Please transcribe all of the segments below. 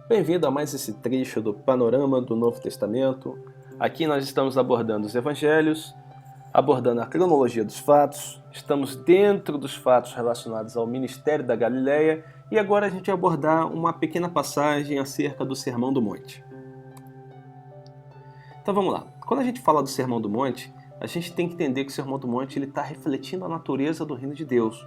Bem-vindo a mais esse trecho do Panorama do Novo Testamento. Aqui nós estamos abordando os Evangelhos, abordando a cronologia dos fatos, estamos dentro dos fatos relacionados ao ministério da Galileia e agora a gente vai abordar uma pequena passagem acerca do Sermão do Monte. Então vamos lá. Quando a gente fala do Sermão do Monte, a gente tem que entender que o Sermão do Monte está refletindo a natureza do reino de Deus.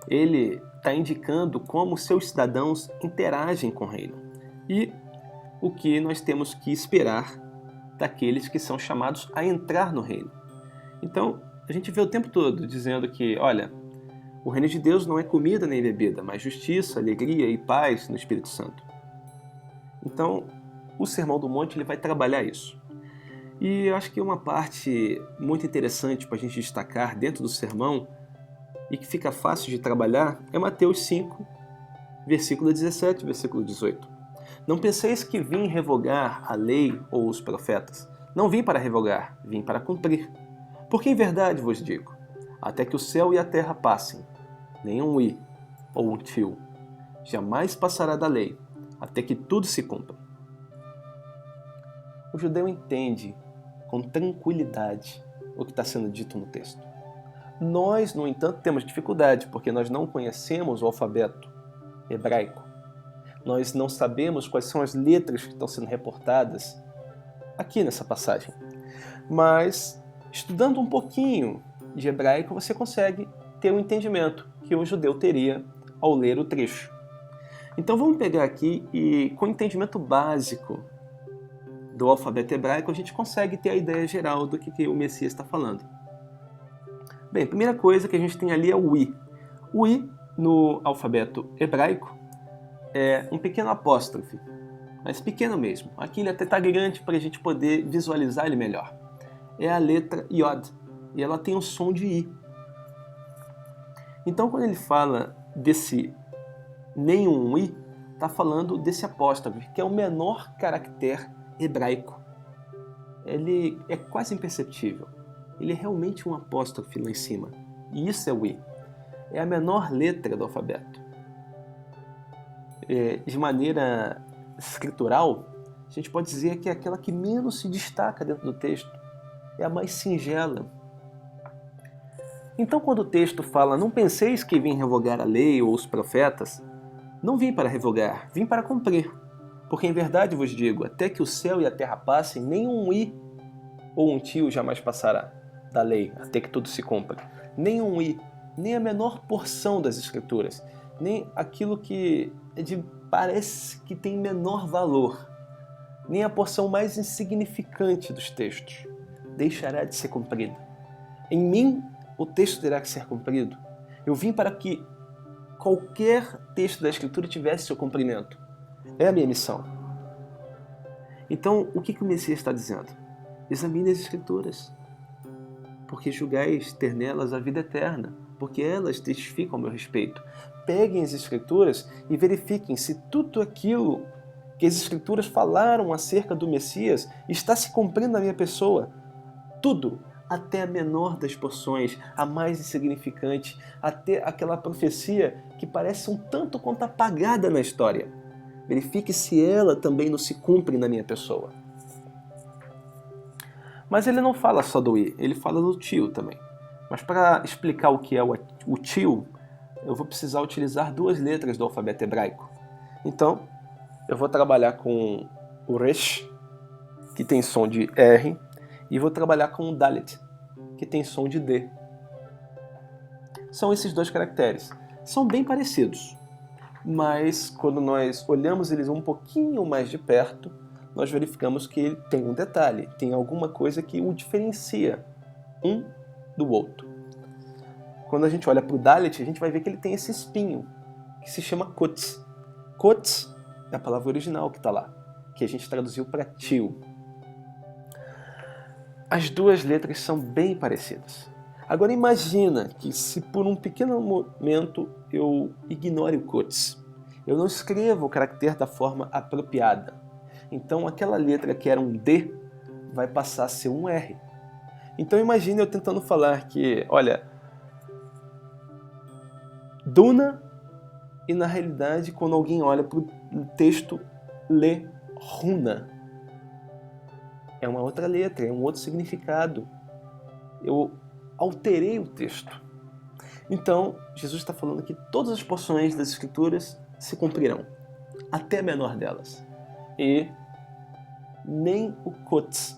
Ele está indicando como seus cidadãos interagem com o reino e o que nós temos que esperar daqueles que são chamados a entrar no reino. Então, a gente vê o tempo todo dizendo que, olha, o reino de Deus não é comida nem bebida, mas justiça, alegria e paz no Espírito Santo. Então, o Sermão do Monte ele vai trabalhar isso. E eu acho que uma parte muito interessante para a gente destacar dentro do sermão e que fica fácil de trabalhar é Mateus 5, versículo 17 e versículo 18. Não penseis que vim revogar a lei ou os profetas. Não vim para revogar, vim para cumprir. Porque em verdade vos digo, até que o céu e a terra passem, nenhum i ou um tio jamais passará da lei, até que tudo se cumpra. O judeu entende com tranquilidade o que está sendo dito no texto. Nós, no entanto, temos dificuldade, porque nós não conhecemos o alfabeto hebraico. Nós não sabemos quais são as letras que estão sendo reportadas aqui nessa passagem. Mas, estudando um pouquinho de hebraico, você consegue ter um entendimento que o judeu teria ao ler o trecho. Então vamos pegar aqui e, com o entendimento básico do alfabeto hebraico, a gente consegue ter a ideia geral do que o Messias está falando. Bem, a primeira coisa que a gente tem ali é o I. O I, no alfabeto hebraico, é um pequeno apóstrofe, mas pequeno mesmo. Aqui ele até está grande para a gente poder visualizar ele melhor. É a letra Yod, e ela tem o som de I. Então, quando ele fala desse nenhum I, está falando desse apóstrofe, que é o menor caractere hebraico. Ele é quase imperceptível. Ele é realmente um apóstrofe lá em cima. E isso é o I. É a menor letra do alfabeto. De maneira escritural, a gente pode dizer que é aquela que menos se destaca dentro do texto. É a mais singela. Então, quando o texto fala, não penseis que vim revogar a lei ou os profetas, não vim para revogar, vim para cumprir. Porque em verdade vos digo, até que o céu e a terra passem, nem um i ou um tio jamais passará da lei, até que tudo se cumpra. Nem um i, nem a menor porção das escrituras, nem aquilo que parece que tem menor valor, nem a porção mais insignificante dos textos, deixará de ser cumprida. Em mim, o texto terá que ser cumprido. Eu vim para que qualquer texto da escritura tivesse seu cumprimento. É a minha missão. Então, o que o Messias está dizendo? Examine as Escrituras, porque julgais ter nelas a vida eterna, porque elas testificam ao meu respeito. Peguem as Escrituras e verifiquem se tudo aquilo que as Escrituras falaram acerca do Messias está se cumprindo na minha pessoa. Tudo, até a menor das porções, a mais insignificante, até aquela profecia que parece um tanto quanto apagada na história. Verifique se ela também não se cumpre na minha pessoa. Mas ele não fala só do I, ele fala do tio também. Mas para explicar o que é o tio, eu vou precisar utilizar duas letras do alfabeto hebraico. Então, eu vou trabalhar com o Resh, que tem som de R, e vou trabalhar com o Dalet, que tem som de D. São esses dois caracteres. São bem parecidos. Mas quando nós olhamos eles um pouquinho mais de perto, nós verificamos que ele tem um detalhe, tem alguma coisa que o diferencia um do outro. Quando a gente olha para o Dalet, a gente vai ver que ele tem esse espinho, que se chama Kotz. Kotz é a palavra original que está lá, que a gente traduziu para tio. As duas letras são bem parecidas. Agora imagina que se por um pequeno momento eu ignore o Kotz, eu não escrevo o caractere da forma apropriada. Então aquela letra que era um D vai passar a ser um R. Então imagine eu tentando falar que, olha, Duna, e na realidade quando alguém olha para o texto leruna. É uma outra letra, é um outro significado. Eu alterei o texto. Então, Jesus está falando que todas as porções das Escrituras se cumprirão, até a menor delas. E nem o Kots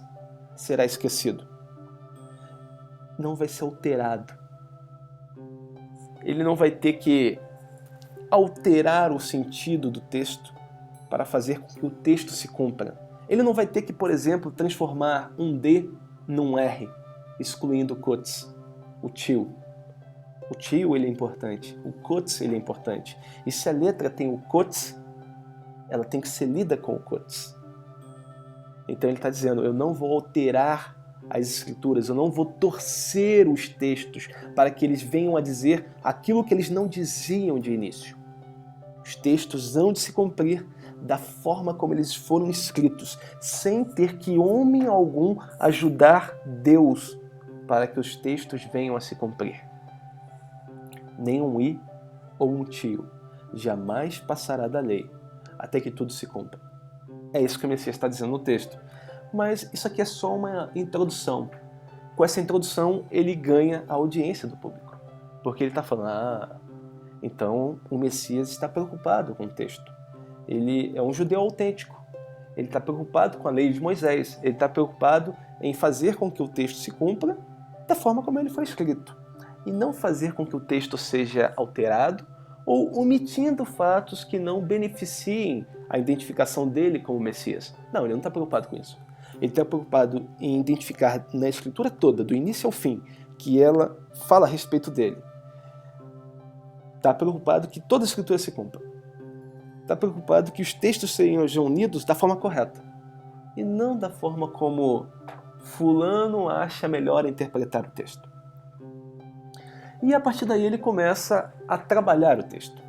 será esquecido. Não vai ser alterado. Ele não vai ter que alterar o sentido do texto para fazer com que o texto se cumpra. Ele não vai ter que, por exemplo, transformar um D num R, excluindo o Kots, o tio. O tio ele é importante, o Kots ele é importante. E se a letra tem o Kots, ela tem que ser lida com o Kots. Então ele está dizendo, eu não vou alterar as Escrituras, eu não vou torcer os textos para que eles venham a dizer aquilo que eles não diziam de início. Os textos hão de se cumprir da forma como eles foram escritos, sem ter que homem algum ajudar Deus para que os textos venham a se cumprir. Nem um i ou um tio jamais passará da lei, até que tudo se cumpra. É isso que o Messias está dizendo no texto. Mas isso aqui é só uma introdução. Com essa introdução, ele ganha a audiência do público. Porque ele está falando, então o Messias está preocupado com o texto. Ele é um judeu autêntico. Ele está preocupado com a lei de Moisés. Ele está preocupado em fazer com que o texto se cumpra da forma como ele foi escrito. E não fazer com que o texto seja alterado ou omitindo fatos que não beneficiem a identificação dele como Messias. Não, ele não está preocupado com isso. Ele está preocupado em identificar na Escritura toda, do início ao fim, que ela fala a respeito dele. Está preocupado que toda a Escritura se cumpra. Está preocupado que os textos sejam unidos da forma correta. E não da forma como fulano acha melhor interpretar o texto. E a partir daí ele começa a trabalhar o texto.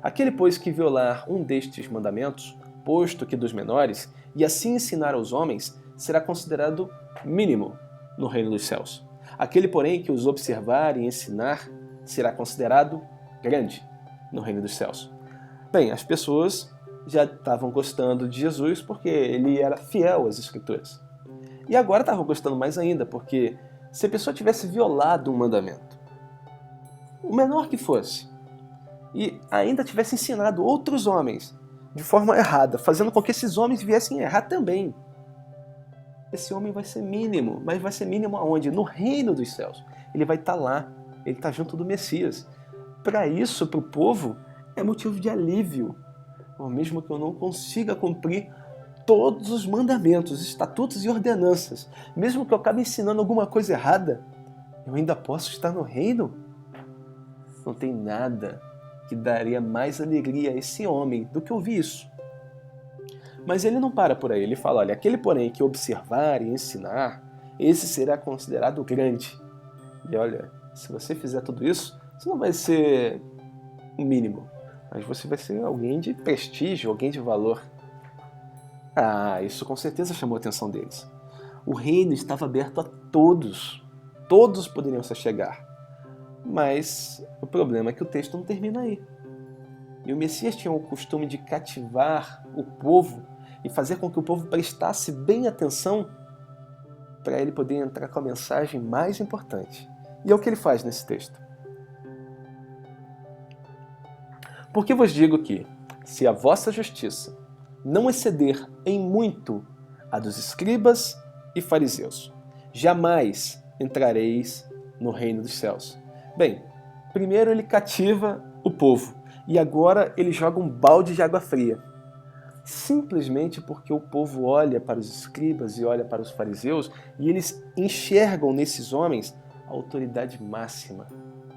Aquele, pois, que violar um destes mandamentos, posto que dos menores, e assim ensinar aos homens, será considerado mínimo no reino dos céus. Aquele, porém, que os observar e ensinar, será considerado grande no reino dos céus. Bem, as pessoas já estavam gostando de Jesus porque ele era fiel às Escrituras. E agora estavam gostando mais ainda, porque se a pessoa tivesse violado um mandamento, o menor que fosse, e ainda tivesse ensinado outros homens de forma errada, fazendo com que esses homens viessem a errar também, esse homem vai ser mínimo. Mas vai ser mínimo aonde? No reino dos céus. Ele vai estar lá, ele está junto do Messias. Para isso, para o povo, é motivo de alívio. Mesmo que eu não consiga cumprir todos os mandamentos, estatutos e ordenanças, mesmo que eu acabe ensinando alguma coisa errada, eu ainda posso estar no reino? Não tem nada que daria mais alegria a esse homem do que ouvir isso. Mas ele não para por aí, ele fala, olha, aquele porém que observar e ensinar, esse será considerado grande. E olha, se você fizer tudo isso, você não vai ser o mínimo, mas você vai ser alguém de prestígio, alguém de valor. Isso com certeza chamou a atenção deles. O reino estava aberto a todos, todos poderiam se chegar. Mas o problema é que o texto não termina aí. E o Messias tinha o costume de cativar o povo e fazer com que o povo prestasse bem atenção para ele poder entrar com a mensagem mais importante. E é o que ele faz nesse texto. Porque vos digo que, se a vossa justiça não exceder em muito a dos escribas e fariseus, jamais entrareis no reino dos céus. Bem, primeiro ele cativa o povo e agora ele joga um balde de água fria. Simplesmente porque o povo olha para os escribas e olha para os fariseus e eles enxergam nesses homens a autoridade máxima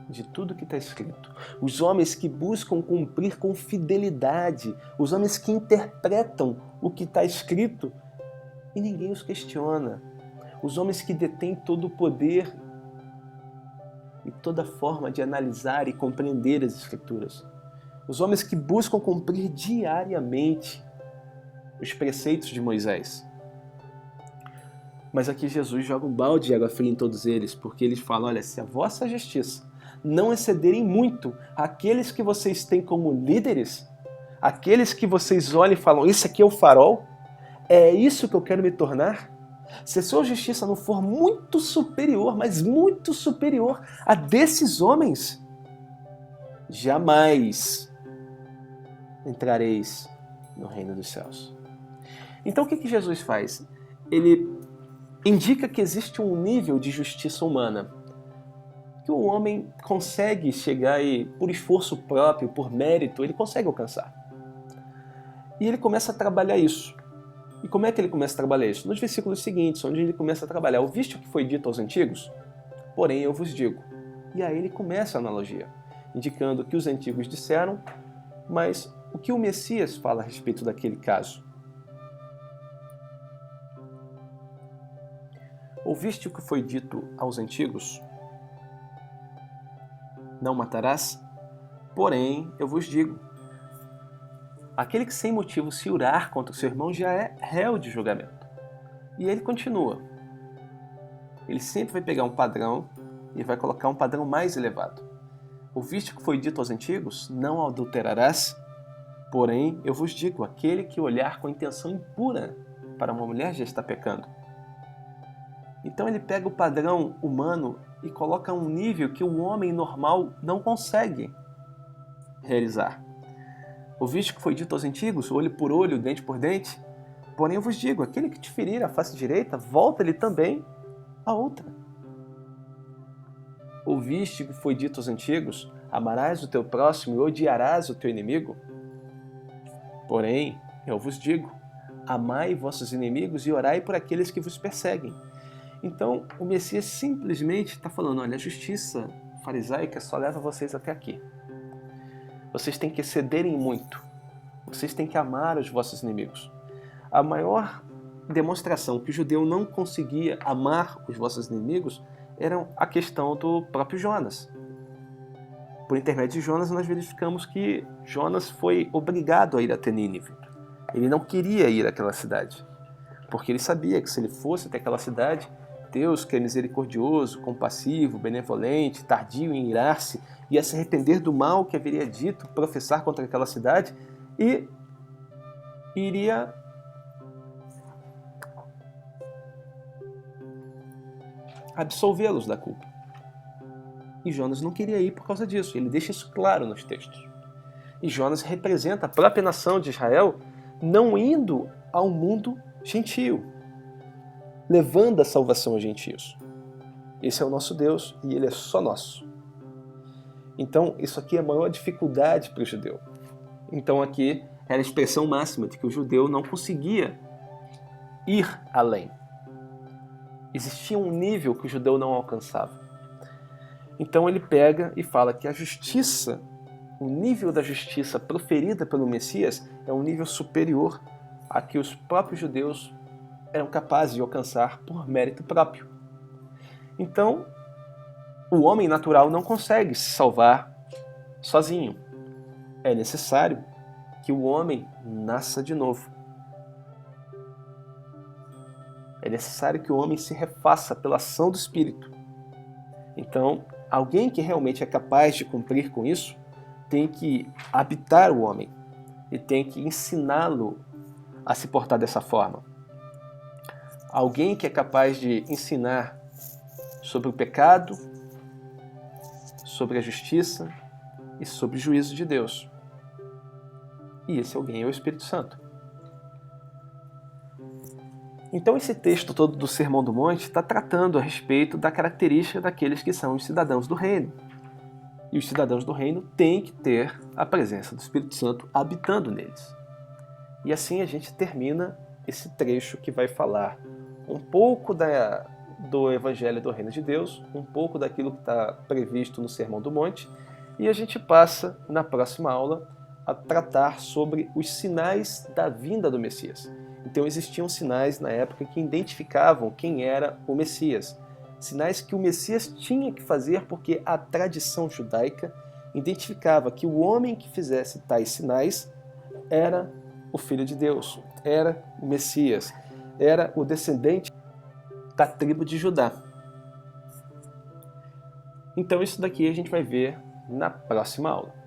de tudo que está escrito. Os homens que buscam cumprir com fidelidade, os homens que interpretam o que está escrito e ninguém os questiona. Os homens que detêm todo o poder e toda forma de analisar e compreender as Escrituras. Os homens que buscam cumprir diariamente os preceitos de Moisés. Mas aqui Jesus joga um balde de água fria em todos eles, porque eles falam, olha, se a vossa justiça não excederem muito aqueles que vocês têm como líderes, Aqueles que vocês olham e falam, esse aqui é o farol? É isso que eu quero me tornar? Se a sua justiça não for muito superior, mas muito superior a desses homens, jamais entrareis no reino dos céus. Então o que Jesus faz? Ele indica que existe um nível de justiça humana que o homem consegue chegar e, por esforço próprio, por mérito, ele consegue alcançar. E ele começa a trabalhar isso. E como é que ele começa a trabalhar isso? Nos versículos seguintes, onde ele começa a trabalhar. Ouviste o que foi dito aos antigos? Porém eu vos digo. E aí ele começa a analogia, indicando o que os antigos disseram, mas o que o Messias fala a respeito daquele caso. Ouviste o que foi dito aos antigos? Não matarás? Porém eu vos digo. Aquele que sem motivo se urar contra o seu irmão já é réu de julgamento. E ele continua. Ele sempre vai pegar um padrão e vai colocar um padrão mais elevado. Ouviste o que foi dito aos antigos? Não adulterarás? Porém, eu vos digo, aquele que olhar com intenção impura para uma mulher já está pecando. Então ele pega o padrão humano e coloca um nível que o homem normal não consegue realizar. Ouviste o que foi dito aos antigos, olho por olho, dente por dente? Porém eu vos digo, aquele que te ferir a face direita, volta-lhe também a outra. Ouviste o que foi dito aos antigos, amarás o teu próximo e odiarás o teu inimigo? Porém, eu vos digo, amai vossos inimigos e orai por aqueles que vos perseguem. Então, o Messias simplesmente está falando, olha, a justiça farisaica só leva vocês até aqui. Vocês têm que excederem muito. Vocês têm que amar os vossos inimigos. A maior demonstração que o judeu não conseguia amar os vossos inimigos era a questão do próprio Jonas. Por intermédio de Jonas, nós verificamos que Jonas foi obrigado a ir até Nínive. Ele não queria ir àquela cidade, porque ele sabia que se ele fosse até aquela cidade, Deus, que é misericordioso, compassivo, benevolente, tardio em irar-se, ia se arrepender do mal que haveria dito, professar contra aquela cidade e iria absolvê-los da culpa. E Jonas não queria ir por causa disso, ele deixa isso claro nos textos. E Jonas representa a própria nação de Israel não indo ao mundo gentio, levando a salvação aos gentios. Esse é o nosso Deus e ele é só nosso. Então, isso aqui é a maior dificuldade para o judeu. Então, aqui era a expressão máxima de que o judeu não conseguia ir além. Existia um nível que o judeu não alcançava. Então, ele pega e fala que a justiça, o nível da justiça proferida pelo Messias, é um nível superior a que os próprios judeus eram capazes de alcançar por mérito próprio. Então, o homem natural não consegue se salvar sozinho. É necessário que o homem nasça de novo. É necessário que o homem se refaça pela ação do Espírito. Então, alguém que realmente é capaz de cumprir com isso tem que habitar o homem e tem que ensiná-lo a se portar dessa forma. Alguém que é capaz de ensinar sobre o pecado, sobre a justiça e sobre o juízo de Deus. E esse alguém é o Espírito Santo. Então esse texto todo do Sermão do Monte está tratando a respeito da característica daqueles que são os cidadãos do reino. E os cidadãos do reino têm que ter a presença do Espírito Santo habitando neles. E assim a gente termina esse trecho que vai falar um pouco do Evangelho do Reino de Deus, um pouco daquilo que está previsto no Sermão do Monte, e a gente passa, na próxima aula, a tratar sobre os sinais da vinda do Messias. Então existiam sinais na época que identificavam quem era o Messias. Sinais que o Messias tinha que fazer porque a tradição judaica identificava que o homem que fizesse tais sinais era o Filho de Deus, era o Messias, era o descendente da tribo de Judá. Então isso daqui a gente vai ver na próxima aula.